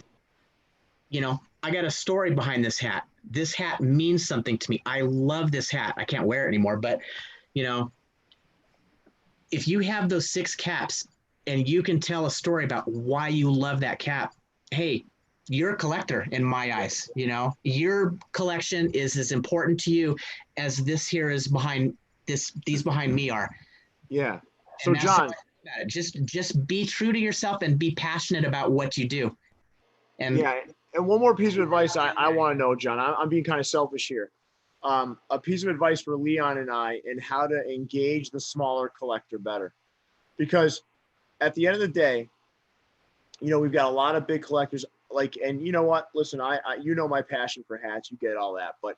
Speaker 3: I got a story behind this hat. This hat means something to me. I love this hat. I can't wear it anymore, but if you have those 6 caps and you can tell a story about why you love that cap, hey, you're a collector in my eyes. Your collection is as important to you as this here is behind these behind me are.
Speaker 2: Yeah. So John,
Speaker 3: just be true to yourself and be passionate about what you do. And
Speaker 2: one more piece of advice I want to know, John. I'm being kind of selfish here. A piece of advice for Leon and I in how to engage the smaller collector better, because at the end of the day, we've got a lot of big collectors. And you know what? Listen, I my passion for hats. You get all that, but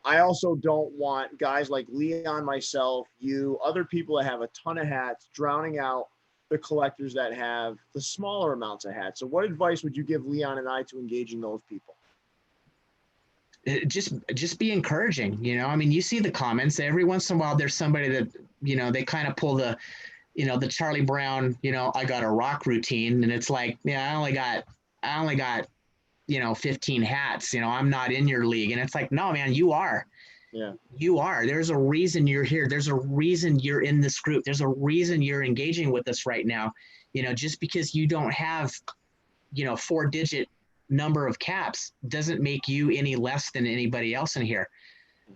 Speaker 2: I also don't want guys like Leon, myself, you, other people that have a ton of hats drowning out the collectors that have the smaller amounts of hats. So what advice would you give Leon and I to engaging those people?
Speaker 3: Just be encouraging. I mean, you see the comments every once in a while. There's somebody that, they kind of pull the Charlie Brown, I got a rock routine, and it's like, I only got 15 hats, I'm not in your league. And it's like, no, man, you are. Yeah. You are. There's a reason you're here. There's a reason you're in this group. There's a reason you're engaging with us right now. Just because you don't have, 4-digit number of caps doesn't make you any less than anybody else in here.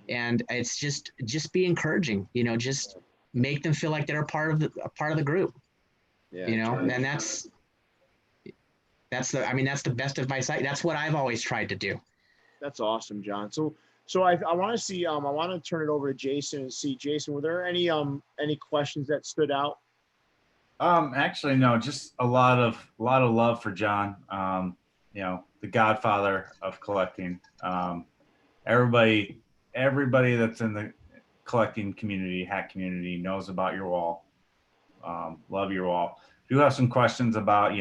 Speaker 3: And it's just be encouraging, just make them feel like they're a part of the group. Yeah. And that's the best advice. That's what I've always tried to do.
Speaker 2: That's awesome, John. So I want to see, I want to turn it over to Jason and see, Jason, were there any questions that stood out?
Speaker 4: Actually, no, just a lot of love for John. The Godfather of collecting. Everybody that's in the collecting community, hat community, knows about your wall. Love your wall. Do have some questions about,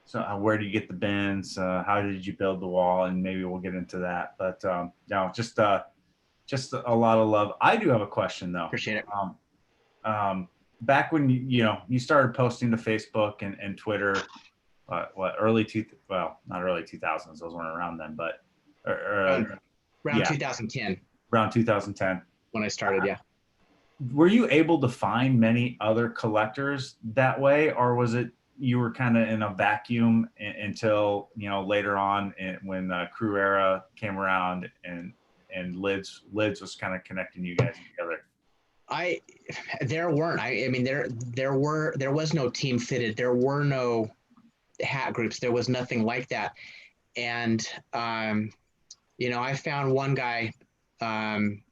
Speaker 4: so where do you get the bins? How did you build the wall? And maybe we'll get into that. But just a lot of love. I do have a question though.
Speaker 3: Appreciate
Speaker 4: it. Back when you started posting to Facebook and Twitter, not early 2000s. Those weren't around then, but
Speaker 3: around 2010.
Speaker 4: Around 2010
Speaker 3: when I started. Yeah.
Speaker 4: Were you able to find many other collectors that way, or was it you were kind of in a vacuum until, you know, later on when Crew Era came around and Lids was kind of connecting you guys together?
Speaker 3: There weren't. I mean, there was no Team Fitted. There were no hat groups. There was nothing like that. And, you know, I found one guy, and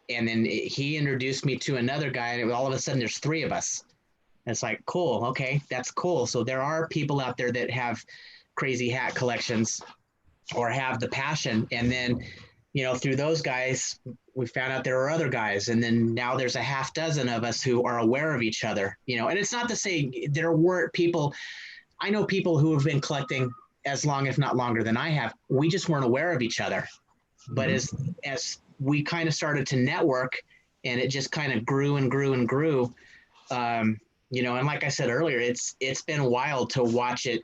Speaker 3: then he introduced me to another guy, and all of a sudden there's three of us. And it's like, cool. Okay. That's cool. So there are people out there that have crazy hat collections or have the passion. And then, you know, through those guys, we found out there are other guys. And then now there's a half dozen of us who are aware of each other, you know, and it's not to say there weren't people. I know people who have been collecting as long, if not longer than I have. We just weren't aware of each other. But as we kind of started to network, and it just kind of grew and grew and grew, you know, and like I said earlier, it's been wild to watch it,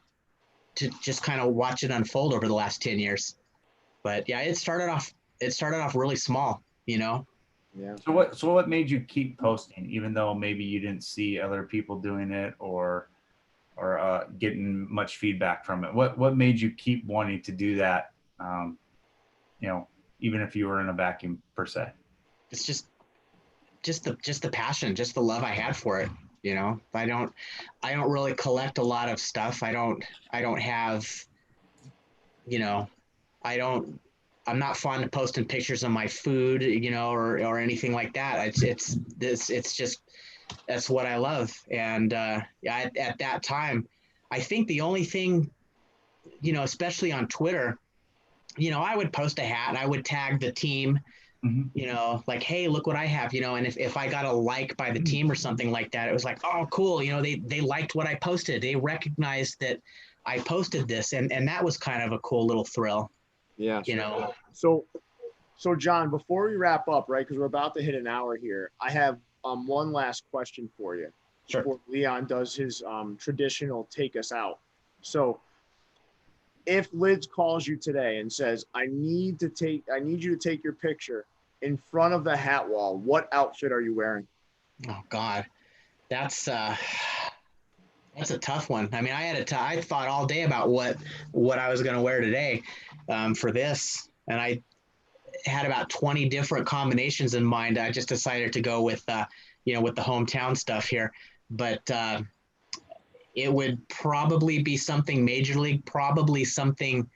Speaker 3: to just kind of watch it unfold over the last 10 years. But yeah, it started off really small, you know.
Speaker 2: Yeah.
Speaker 4: So what made you keep posting, even though maybe you didn't see other people doing it or getting much feedback from it? What made you keep wanting to do that? You know, even if you were in a vacuum per se.
Speaker 3: It's just the passion, just the love I had for it. You know, I don't really collect a lot of stuff. I don't have, you know, I'm not fond of posting pictures of my food, you know, or anything like that. It's just, that's what I love. And yeah, at that time, I think the only thing, you know, especially on Twitter, you know, I would post a hat and I would tag the team, you know, like, hey, look what I have, you know, and if I got a like by the team or something like that, it was like, oh, cool. You know, they liked what I posted. They recognized that I posted this. And that was kind of a cool little thrill.
Speaker 2: Yeah.
Speaker 3: You know.
Speaker 2: So John, before we wrap up, right, because we're about to hit an hour here, I have one last question for you.
Speaker 3: Sure.
Speaker 2: Before Leon does his traditional take us out. So if Lids calls you today and says, I need you to take your picture in front of the hat wall, what outfit are you wearing?
Speaker 3: Oh God, that's a tough one. I mean, I thought all day about what I was going to wear today for this, and I had about 20 different combinations in mind. I just decided to go with you know, with the hometown stuff here, but it would probably be something major league, probably something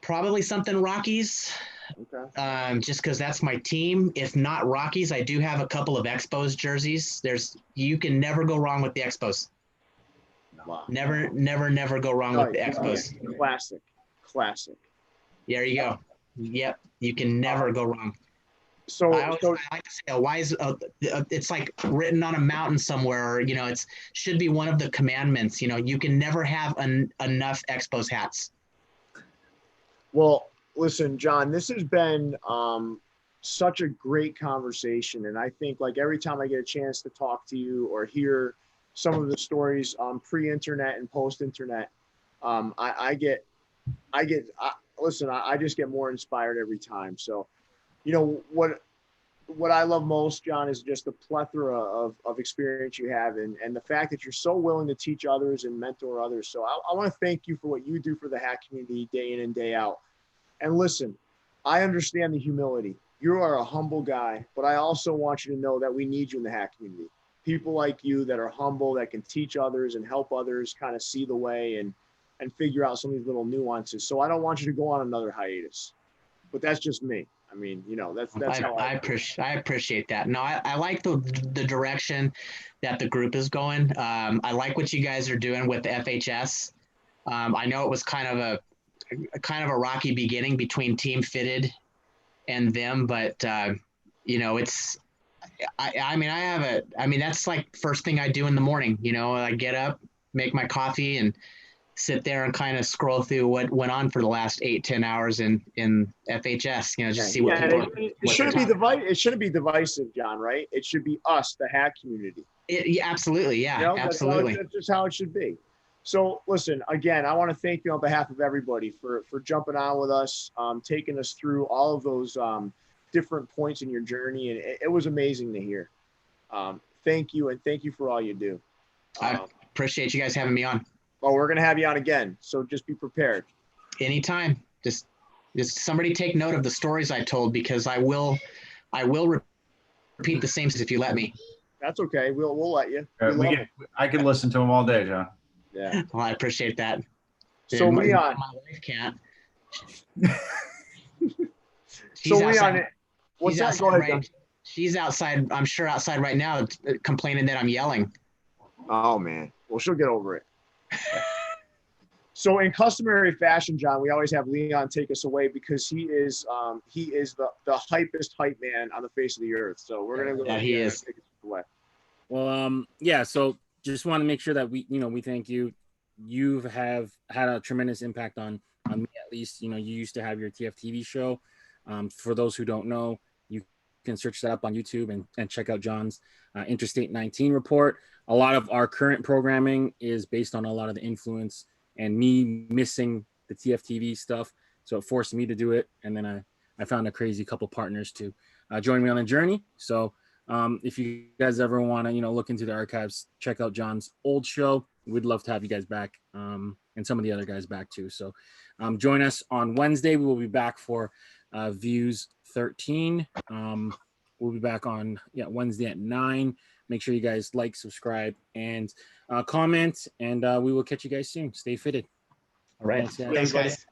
Speaker 3: Rockies.
Speaker 2: Okay.
Speaker 3: Just because that's my team. If not Rockies, I do have a couple of Expos jerseys. You can never go wrong with the Expos.
Speaker 2: Wow.
Speaker 3: Never go wrong with the Expos.
Speaker 2: Classic.
Speaker 3: There you go. Yep, you can never go wrong.
Speaker 2: So
Speaker 3: I like to say, it's like written on a mountain somewhere. You know, it should be one of the commandments. You know, you can never have enough Expos hats.
Speaker 2: Well, listen, John, this has been such a great conversation. And I think, like, every time I get a chance to talk to you or hear some of the stories pre-internet and post-internet, I just get more inspired every time. So, you know, what I love most, John, is just the plethora of experience you have and the fact that you're so willing to teach others and mentor others. So I want to thank you for what you do for the hat community day in and day out. And listen, I understand the humility. You are a humble guy, but I also want you to know that we need you in the hat community. People like you that are humble, that can teach others and help others kind of see the way and figure out some of these little nuances. So I don't want you to go on another hiatus, but that's just me. I mean, you know, that's how
Speaker 3: I appreciate that. No, I like the direction that the group is going. I like what you guys are doing with the FHS. I know it was kind of a rocky beginning between Team Fitted and them, but you know, I mean, that's like first thing I do in the morning. You know, I get up, make my coffee, and sit there and kind of scroll through what went on for the last 8-10 hours in FHS, you know, just see what people.
Speaker 2: It shouldn't be divisive, John, right? It should be us, the hack community.
Speaker 3: Yeah, absolutely. Yeah,
Speaker 2: you know,
Speaker 3: absolutely.
Speaker 2: That's just how it should be. So listen, again, I want to thank you on behalf of everybody for jumping on with us, taking us through all of those different points in your journey. And it was amazing to hear. Thank you. And thank you for all you do.
Speaker 3: I appreciate you guys having me on.
Speaker 2: Oh, we're gonna have you on again, so just be prepared.
Speaker 3: Anytime. Just somebody take note of the stories I told, because I will repeat the same if you let me.
Speaker 2: That's okay. We'll let you. We love it.
Speaker 4: I could listen to them all day, John.
Speaker 2: Yeah.
Speaker 3: Well, I appreciate that.
Speaker 2: So Leon,
Speaker 3: my wife can't.
Speaker 2: so
Speaker 3: She's
Speaker 2: Leon,
Speaker 3: outside-
Speaker 2: what's
Speaker 3: she's
Speaker 2: that?
Speaker 3: outside
Speaker 2: Go ahead,
Speaker 3: right-
Speaker 2: John.
Speaker 3: She's outside. I'm sure outside right now, complaining that I'm yelling.
Speaker 2: Oh man. Well, she'll get over it. So in customary fashion, John, we always have Leon take us away because he is the hypest hype man on the face of the earth. So we're gonna go.
Speaker 3: Yeah, he is.
Speaker 2: Take us away.
Speaker 1: Well, yeah. So just want to make sure that we thank you. You have had a tremendous impact on me, at least. You used to have your TFTV show. For those who don't know, you can search that up on YouTube and check out John's Interstate 19 report. A lot of our current programming is based on a lot of the influence and me missing the TFTV stuff. So it forced me to do it. And then I found a crazy couple partners to join me on the journey. So if you guys ever want to, look into the archives, check out John's old show. We'd love to have you guys back and some of the other guys back too. So join us on Wednesday. We will be back for Views 13. We'll be back on Wednesday at 9. Make sure you guys like, subscribe, and comment. And we will catch you guys soon. Stay fitted.
Speaker 3: All right.
Speaker 1: Thanks, guys.
Speaker 3: Thanks, guys.